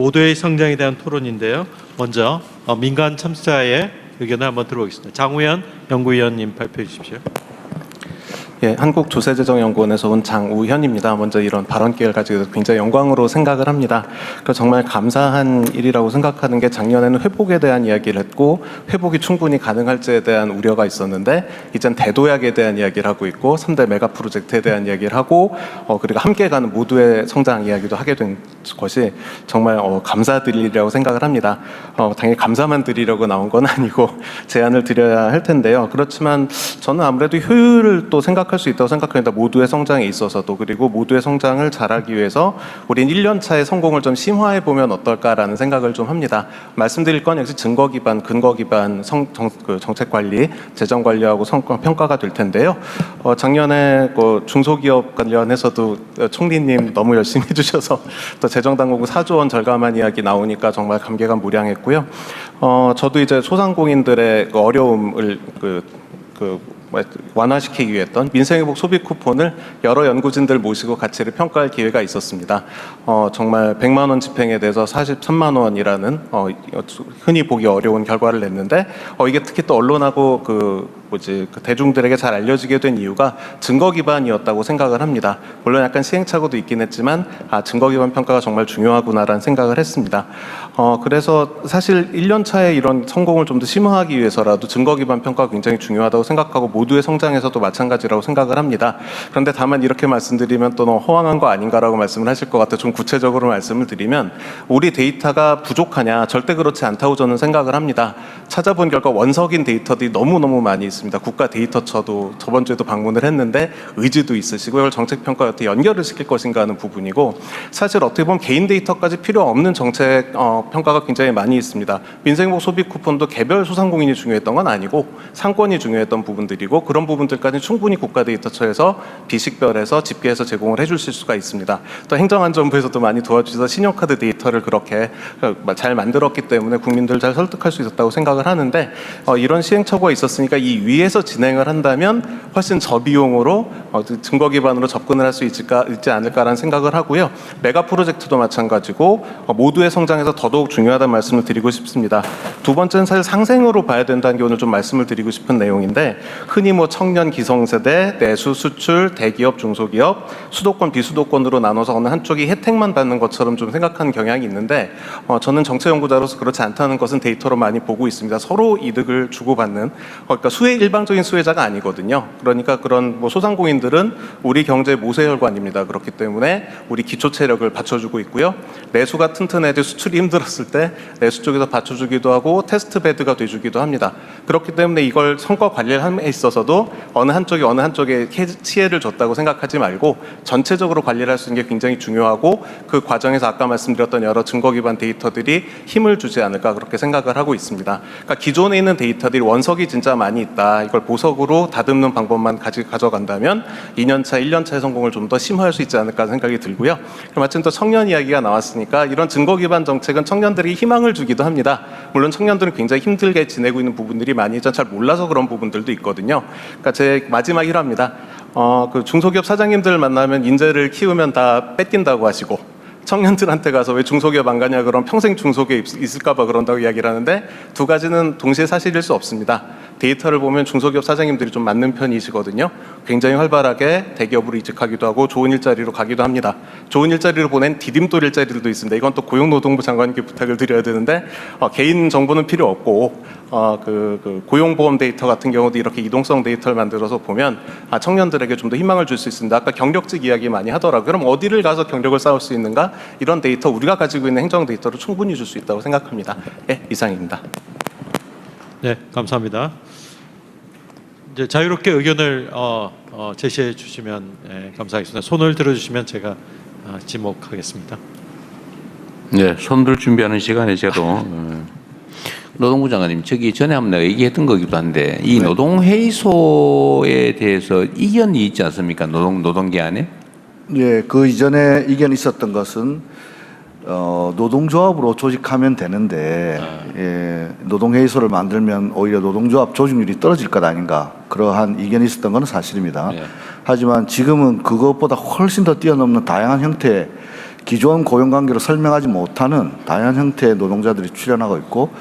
모두의 성장에 대한 토론인데요. 먼저 민간 참여자의 의견을 한번 들어보겠습니다. 장우현 연구위원님 발표해 주십시오. 예, 한국조세재정연구원에서 온 장우현입니다. 먼저 이런 발언 기회를 가지고 굉장히 영광으로 생각을 합니다. 정말 감사한 일이라고 생각하는 게 작년에는 회복에 대한 이야기를 했고 회복이 충분히 가능할지에 대한 우려가 있었는데 이젠 대도약에 대한 이야기를 하고 있고 3대 메가 프로젝트에 대한 이야기를 하고 그리고 함께 가는 모두의 성장 이야기도 하게 된 것이 정말 감사드릴 일이라고 생각을 합니다. 당연히 감사만 드리려고 나온 건 아니고 제안을 드려야 할 텐데요. 그렇지만 저는 아무래도 효율을 또 생각할 수 있다고 생각합니다. 모두의 성장에 있어서도. 그리고 모두의 성장을 잘하기 위해서 우린 1년 차의 성공을 좀 심화해 보면 어떨까라는 생각을 좀 합니다. 말씀드릴 건 역시 증거 기반, 근거 기반 정책 관리, 재정 관리하고 성과 평가가 될 텐데요. 작년에 중소기업 관련해서도 총리님 너무 열심히 해주셔서 또 재정당국 4조 원 절감한 이야기 나오니까 정말 감개무량했고요. 저도 이제 소상공인들의 어려움을 완화시키기 위해 했던 민생회복 소비 쿠폰을 여러 연구진들 모시고 가치를 평가할 기회가 있었습니다. 정말 100만 원 집행에 대해서 43만 원이라는 흔히 보기 어려운 결과를 냈는데 이게 특히 또 언론하고 대중들에게 잘 알려지게 된 이유가 증거 기반이었다고 생각을 합니다. 물론 약간 시행착오도 있긴 했지만 증거 기반 평가가 정말 중요하구나라는 생각을 했습니다. 그래서 사실 1년 차에 이런 성공을 좀 더 심화하기 위해서라도 증거 기반 평가가 굉장히 중요하다고 생각하고 모두의 성장에서도 마찬가지라고 생각을 합니다. 그런데 다만 이렇게 말씀드리면 또 너무 허황한 거 아닌가라고 말씀을 하실 것 같아요. 좀 구체적으로 말씀을 드리면 우리 데이터가 부족하냐? 절대 그렇지 않다고 저는 생각을 합니다. 찾아본 결과 원석인 데이터들이 너무너무 많이 있습니다. 국가 데이터처도 저번 주에도 방문을 했는데 의지도 있으시고 이걸 정책평가에 어떻게 연결을 시킬 것인가 하는 부분이고 사실 어떻게 보면 개인 데이터까지 필요 없는 정책 평가가 굉장히 많이 있습니다. 민생복 소비 쿠폰도 개별 소상공인이 중요했던 건 아니고 상권이 중요했던 부분들이고 그런 부분들까지 충분히 국가 데이터처에서 비식별해서 집계해서 제공을 해주실 수가 있습니다. 또 행정안전부에서도 많이 도와주셔서 신용카드 데이터를 그렇게 잘 만들었기 때문에 국민들 잘 설득할 수 있었다고 생각을 하는데 이런 시행착오가 있었으니까 이 위에서 진행을 한다면 훨씬 저비용으로 증거 기반으로 접근을 할 수 있지 않을까라는 생각을 하고요. 메가 프로젝트도 마찬가지고 모두의 성장에서 더더욱 중요하다는 말씀을 드리고 싶습니다. 두 번째는 사실 상생으로 봐야 된다는 게 오늘 좀 말씀을 드리고 싶은 내용인데 흔히 청년 기성세대, 내수, 수출, 대기업, 중소기업, 수도권, 비수도권으로 나눠서 어느 한쪽이 혜택만 받는 것처럼 좀 생각하는 경향이 있는데 저는 정책연구자로서 그렇지 않다는 것은 데이터로 많이 보고 있습니다. 서로 이득을 주고받는 그러니까 일방적인 수혜자가 아니거든요. 그러니까 그런 소상공인들은 우리 경제의 모세혈관입니다. 그렇기 때문에 우리 기초 체력을 받쳐주고 있고요. 내수가 튼튼해져 수출이 힘들었을 때 내수 쪽에서 받쳐주기도 하고 테스트 베드가 돼주기도 합니다. 그렇기 때문에 이걸 성과 관리를 함에 있어서도 어느 한쪽에 치해를 줬다고 생각하지 말고 전체적으로 관리를 할 수 있는 게 굉장히 중요하고 그 과정에서 아까 말씀드렸던 여러 증거 기반 데이터들이 힘을 주지 않을까 그렇게 생각을 하고 있습니다. 그러니까 기존에 있는 데이터들이 원석이 진짜 많이 있다. 이걸 보석으로 다듬는 방법만 가져간다면 2년차, 1년차의 성공을 좀 더 심화할 수 있지 않을까 생각이 들고요. 마침 또 청년 이야기가 나왔으니까 이런 증거 기반 정책은 청년들에게 희망을 주기도 합니다. 물론 청년들은 굉장히 힘들게 지내고 있는 부분들이 많이 잘 몰라서 그런 부분들도 있거든요. 그러니까 제 마지막 일화입니다. 중소기업 사장님들 만나면 인재를 키우면 다 뺏긴다고 하시고 청년들한테 가서 왜 중소기업 안 가냐 그러면 평생 중소기업 있을까 봐 그런다고 이야기를 하는데 두 가지는 동시에 사실일 수 없습니다. 데이터를 보면 중소기업 사장님들이 좀 맞는 편이시거든요. 굉장히 활발하게 대기업으로 이직하기도 하고 좋은 일자리로 가기도 합니다. 좋은 일자리로 보낸 디딤돌 일자리들도 있습니다. 이건 또 고용노동부 장관님께 부탁을 드려야 되는데 개인 정보는 필요 없고 고용보험 데이터 같은 경우도 이렇게 이동성 데이터를 만들어서 보면 청년들에게 좀 더 희망을 줄 수 있습니다. 아까 경력직 이야기 많이 하더라고요. 그럼 어디를 가서 경력을 쌓을 수 있는가? 이런 데이터 우리가 가지고 있는 행정 데이터를 충분히 줄 수 있다고 생각합니다. 네, 이상입니다. 네, 감사합니다. 이제 자유롭게 의견을 제시해 주시면 감사하겠습니다. 손을 들어주시면 제가 지목하겠습니다. 네, 손들 준비하는 시간에 저도 노동부 장관님 저기 전에 한번 내가 얘기했던 거기도 한데 이 네. 노동회의소에 대해서 이견이 있지 않습니까? 노동계 안에? 예, 그 이전에 이견이 있었던 것은 노동조합으로 조직하면 되는데 예, 노동회의소를 만들면 오히려 노동조합 조직률이 떨어질 것 아닌가 그러한 이견이 있었던 것은 사실입니다. 네. 하지만 지금은 그것보다 훨씬 더 뛰어넘는 다양한 형태의 기존 고용관계로 설명하지 못하는 다양한 형태의 노동자들이 출현하고 있고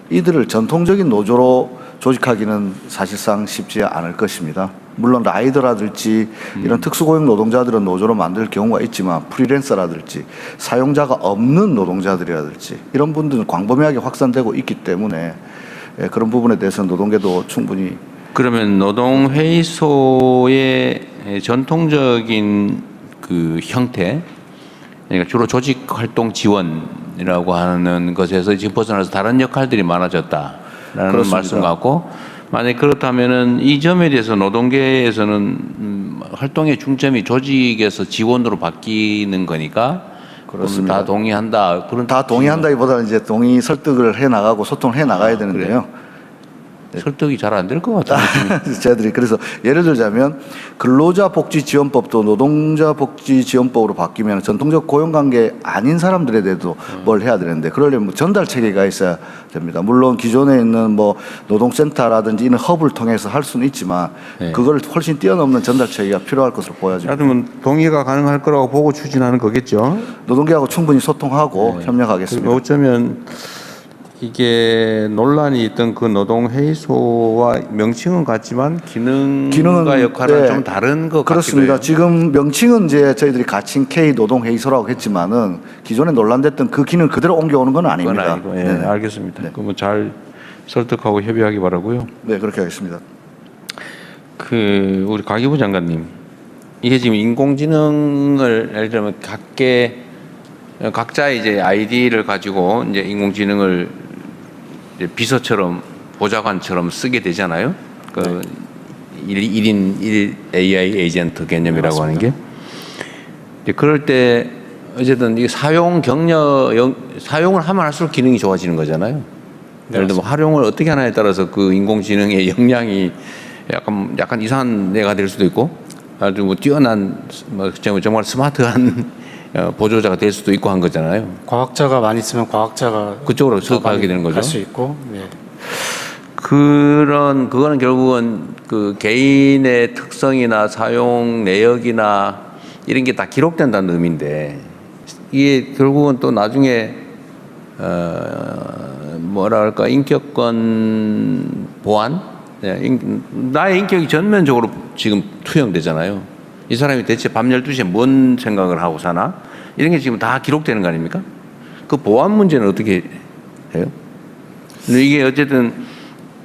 이들을 전통적인 노조로 조직하기는 사실상 쉽지 않을 것입니다. 물론 라이더라든지 이런 특수고용 노동자들은 노조로 만들 경우가 있지만 프리랜서라든지 사용자가 없는 노동자들이라든지 이런 분들은 광범위하게 확산되고 있기 때문에 그런 부분에 대해서는 노동계도 충분히 그러면 노동회의소의 전통적인 그 형태, 그러니까 주로 조직 활동 지원이라고 하는 것에서 지금 벗어나서 다른 역할들이 많아졌다라는 그렇습니다. 말씀 같고, 만약 그렇다면은 이 점에 대해서 노동계에서는 활동의 중점이 조직에서 지원으로 바뀌는 거니까 그렇습니다. 다 동의한다. 그런 다 동의한다기보다는 이제 동의 설득을 해 나가고 소통을 해 나가야 되는데요. 설득이 잘 안 될 것 같아요. 저희들이 그래서 예를 들자면 근로자복지지원법도 노동자복지지원법으로 바뀌면 전통적 고용관계 아닌 사람들에 대해서 뭘 해야 되는데 그러려면 뭐 전달 체계가 있어야 됩니다. 물론 기존에 있는 뭐 노동센터라든지 이런 허브를 통해서 할 수는 있지만 네. 그걸 훨씬 뛰어넘는 전달 체계가 필요할 것으로 보여집니다. 하여튼 동의가 가능할 거라고 보고 추진하는 거겠죠. 노동계하고 충분히 소통하고 협력하겠습니다. 어쩌면 이게 논란이 있던 그 노동회의소와 명칭은 같지만 기능과 역할은 네, 좀 다른 것 그렇습니다. 같기도 해요. 지금 명칭은 이제 저희들이 가칭 K 노동회의소라고 했지만은 기존에 논란됐던 그 기능 그대로 옮겨오는 건 그건 아닙니다. 아니고, 예, 네네. 알겠습니다. 네. 그러면 잘 설득하고 협의하기 바라고요. 네, 그렇게 하겠습니다. 그 우리 가기부 장관님, 이게 지금 인공지능을 예를 들면 각자 이제 아이디를 가지고 이제 인공지능을 이제 비서처럼 보좌관처럼 쓰게 되잖아요. 그 1인 1 AI 에이전트 개념이라고 네, 하는 게. 이제 그럴 때 어쨌든 이 사용을 하면 할수록 기능이 좋아지는 거잖아요. 네, 예를 들면 활용을 어떻게 하냐에 따라서 그 인공지능의 역량이 약간 이상한 애가 될 수도 있고 아주 뭐 뛰어난 뭐 정말 스마트한 보조자가 될 수도 있고 한 거잖아요. 과학자가 많이 쓰면 과학자가 그쪽으로 더 가게 많이 되는 거죠. 할 수 있고, 네. 그거는 결국은 그 개인의 특성이나 사용 내역이나 이런 게 다 기록된다는 의미인데 이게 결국은 또 나중에 뭐랄까 인격권 보안, 나의 인격이 전면적으로 지금 투영되잖아요. 이 사람이 대체 밤 12시에 뭔 생각을 하고 사나? 이런 게 지금 다 기록되는 거 아닙니까? 그 보안 문제는 어떻게 해요? 근데 이게 어쨌든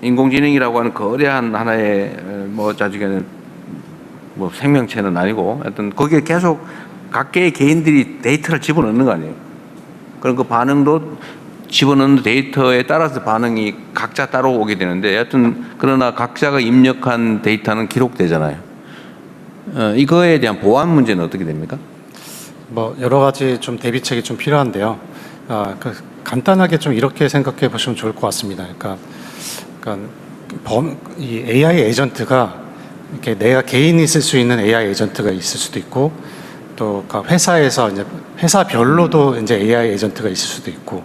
인공지능이라고 하는 거대한 하나의 뭐 자식에는 뭐 생명체는 아니고 하여튼 거기에 계속 각계의 개인들이 데이터를 집어넣는 거 아니에요? 그럼 그 반응도 집어넣는 데이터에 따라서 반응이 각자 따로 오게 되는데 하여튼 그러나 각자가 입력한 데이터는 기록되잖아요. 이거에 대한 보안 문제는 어떻게 됩니까? 뭐 여러 가지 좀 대비책이 좀 필요한데요. 간단하게 좀 이렇게 생각해 보시면 좋을 것 같습니다. 이 AI 에이전트가 이렇게 내가 개인이 쓸 수 있는 AI 에이전트가 있을 수도 있고 또 회사에서 이제 회사별로도 이제 AI 에이전트가 있을 수도 있고.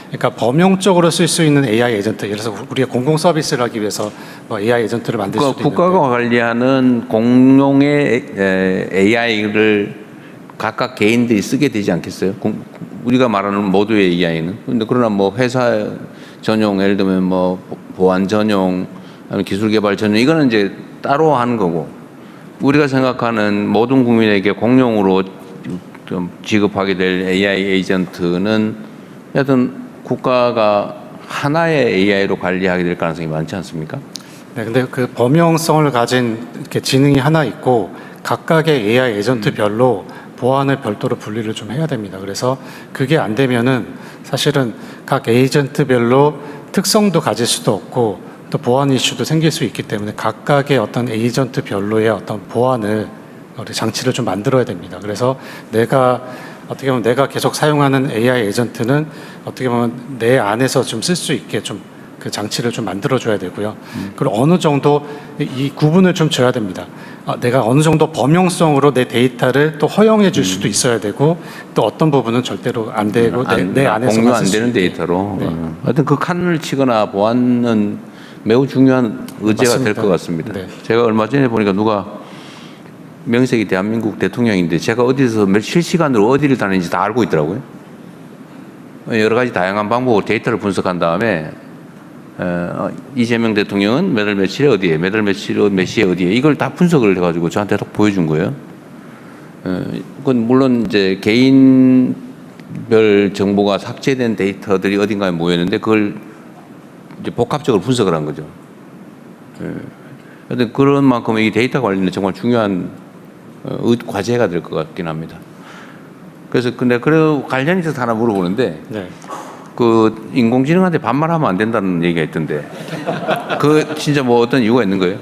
그러니까 범용적으로 쓸 수 있는 AI 에이전트, 예를 들어서 우리가 공공 서비스를 하기 위해서 뭐 AI 에이전트를 만들 수도 있는데 국가가 관리하는 공용의 AI를 각각 개인들이 쓰게 되지 않겠어요? 우리가 말하는 모두의 AI는. 근데 그러나 뭐 회사 전용, 예를 들면 뭐 보안 전용, 기술 개발 전용 이거는 이제 따로 하는 거고 우리가 생각하는 모든 국민에게 공용으로 좀 지급하게 될 AI 에이전트는 하여튼 국가가 하나의 AI로 관리하게 될 가능성이 많지 않습니까? 네, 근데 그 범용성을 가진 이렇게 지능이 하나 있고 각각의 AI 에이전트별로 보안을 별도로 분리를 좀 해야 됩니다. 그래서 그게 안 되면은 사실은 각 에이전트별로 특성도 가질 수도 없고 또 보안 이슈도 생길 수 있기 때문에 각각의 어떤 에이전트별로의 어떤 보안을 우리 장치를 좀 만들어야 됩니다. 그래서 어떻게 보면 내가 계속 사용하는 AI 에이전트는 어떻게 보면 내 안에서 좀 쓸 수 있게 좀 그 장치를 좀 만들어줘야 되고요. 그리고 어느 정도 이 구분을 좀 줘야 됩니다. 내가 어느 정도 범용성으로 내 데이터를 또 허용해 줄 수도 있어야 되고 또 어떤 부분은 절대로 안 되고 내 안에서 공유 안 되는 데이터로. 네. 하여튼 그 칸을 치거나 보안은 매우 중요한 의제가 될 맞습니다. 것 같습니다. 네. 제가 얼마 전에 보니까 누가 명색이 대한민국 대통령인데 제가 어디서 실시간으로 어디를 다니는지 다 알고 있더라고요. 여러 가지 다양한 방법으로 데이터를 분석한 다음에 이재명 대통령은 몇 월 며칠에 어디에, 몇 월 며칠 몇 시에 어디에 이걸 다 분석을 해가지고 저한테 딱 보여준 거예요. 그건 물론 이제 개인별 정보가 삭제된 데이터들이 어딘가에 모였는데 그걸 이제 복합적으로 분석을 한 거죠. 하여튼 그런 만큼 이 데이터 관리는 정말 중요한 과제가 될 것 같긴 합니다. 그래서 근데 그래 관련이 있어서 하나 물어보는데 네. 그 인공지능한테 반말하면 안 된다는 얘기가 있던데 그 진짜 뭐 어떤 이유가 있는 거예요?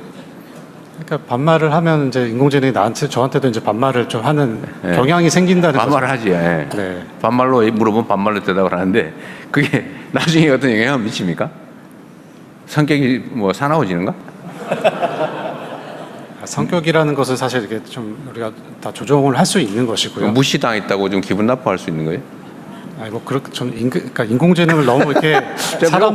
그러니까 반말을 하면 이제 인공지능이 저한테도 이제 반말을 좀 하는 네. 경향이 생긴다는 반말을 거죠. 하지. 예. 네. 반말로 물어보면 반말로 대답을 하는데 그게 나중에 어떤 영향을 미칩니까? 성격이 뭐 사나워지는가? 성격이라는 것은 사실 이게 좀 우리가 다 조정을 할 수 있는 것이고요. 무시당했다고 좀 기분 나빠할 수 있는 거예요? 아니 뭐 그렇게 좀 그러니까 인공지능을 너무 이렇게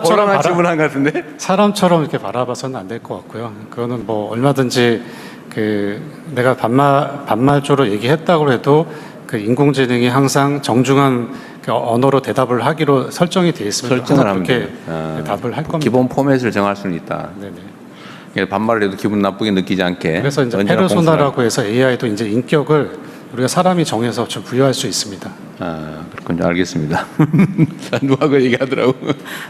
곤란한 질문한 것 같은데? 사람처럼 이렇게 바라봐서는 안 될 것 같고요. 그거는 뭐 얼마든지 그 내가 반말조로 얘기했다고 해도 그 인공지능이 항상 정중한 그 언어로 대답을 하기로 설정이 돼 있으면 설정을 항상 하면 그렇게 돼요. 답을 할 겁니다. 기본 포맷을 정할 수는 있다. 네네. 반말을 해도 기분 나쁘게 느끼지 않게. 그래서 이제 언제나 페르소나라고 해서 AI도 이제 인격을 우리가 사람이 정해서 좀 부여할 수 있습니다. 그렇군요. 알겠습니다. 누가 그 얘기하더라고.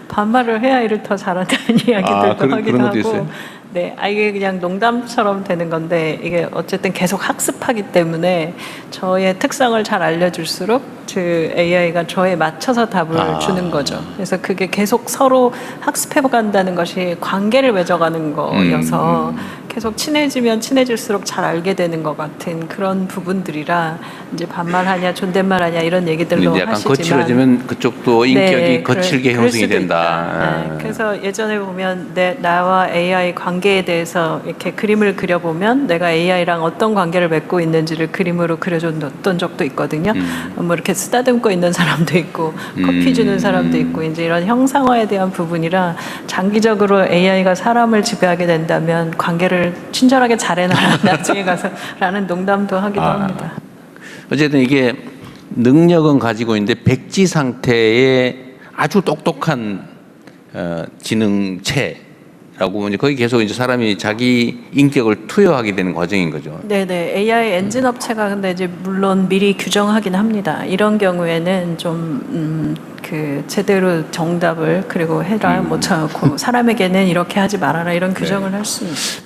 반말을 해야 일을 더 잘한다는 이야기들도 그런 하기도 것도 하고. 있어요? 네, 이게 그냥 농담처럼 되는 건데 이게 어쨌든 계속 학습하기 때문에 저의 특성을 잘 알려줄수록 그 AI가 저에 맞춰서 답을 주는 거죠. 그래서 그게 계속 서로 학습해간다는 것이 관계를 맺어가는 거여서 계속 친해지면 친해질수록 잘 알게 되는 것 같은 그런 부분들이라 이제 반말하냐 존댓말하냐 이런 얘기들도 근데 약간 하시지만 거칠어지면 그쪽도 인격이 네, 거칠게 그럴 형성이 수도 된다. 있다. 네, 그래서 예전에 보면 나와 AI 관계에 대해서 이렇게 그림을 그려보면 내가 AI랑 어떤 관계를 맺고 있는지를 그림으로 그려줬던 적도 있거든요. 뭐 이렇게 쓰다듬고 있는 사람도 있고 커피 주는 사람도 있고 이제 이런 형상화에 대한 부분이라 장기적으로 AI가 사람을 지배하게 된다면 관계를 친절하게 잘해놔라 나중에 가서라는 농담도 하기도 합니다. 어쨌든 이게 능력은 가지고 있는데 백지 상태의 아주 똑똑한 지능체라고 이제 거기 계속 이제 사람이 자기 인격을 투여하게 되는 과정인 거죠. 네네. AI 엔진 업체가 근데 이제 물론 미리 규정하긴 합니다. 이런 경우에는 좀 그 제대로 정답을 그리고 해라 뭐 사람에게는 이렇게 하지 말아라 이런 규정을 할 수는 있어요.